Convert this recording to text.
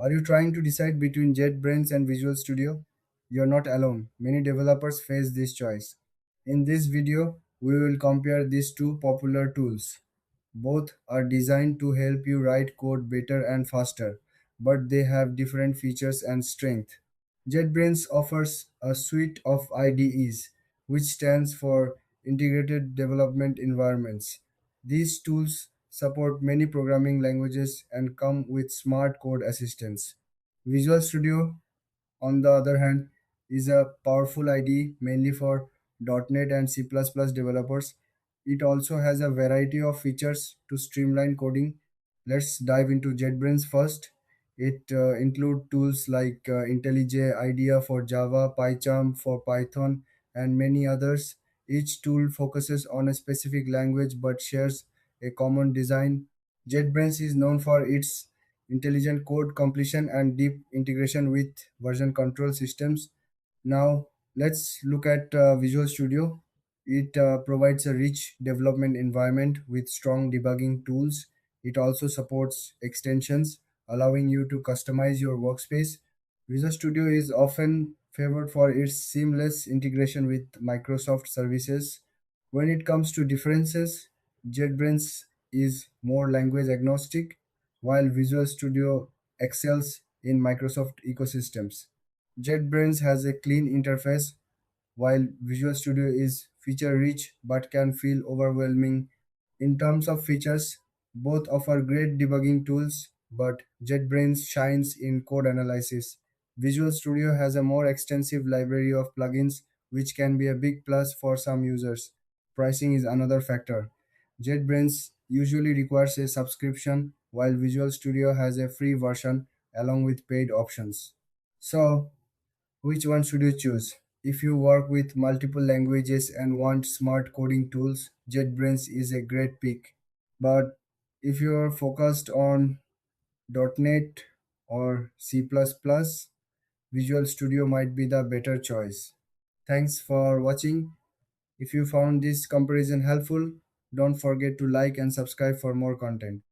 Are you trying to decide between JetBrains and Visual Studio? You're not alone. Many developers face this choice. In this video, we will compare these two popular tools. Both are designed to help you write code better and faster, but they have different features and strengths. JetBrains offers a suite of IDEs, which stands for Integrated Development Environments. These tools support many programming languages and come with smart code assistants. Visual Studio, on the other hand, is a powerful IDE mainly for .NET and C++ developers. It also has a variety of features to streamline coding. Let's dive into JetBrains first. It includes tools like IntelliJ IDEA for Java, PyCharm for Python, and many others. Each tool focuses on a specific language but shares a common design. JetBrains is known for its intelligent code completion and deep integration with version control systems. Now, let's look at Visual Studio. It provides a rich development environment with strong debugging tools. It also supports extensions, allowing you to customize your workspace. Visual Studio is often favored for its seamless integration with Microsoft services. When it comes to differences, JetBrains is more language agnostic, while Visual Studio excels in Microsoft ecosystems. JetBrains has a clean interface, while Visual Studio is feature rich but can feel overwhelming. In terms of features, both offer great debugging tools, but JetBrains shines in code analysis. Visual Studio has a more extensive library of plugins, which can be a big plus for some users. Pricing is another factor. JetBrains usually requires a subscription, while Visual Studio has a free version along with paid options. So, which one should you choose? If you work with multiple languages and want smart coding tools, JetBrains is a great pick. But if you're focused on .NET or C++, Visual Studio might be the better choice. Thanks for watching. If you found this comparison helpful, don't forget to like and subscribe for more content.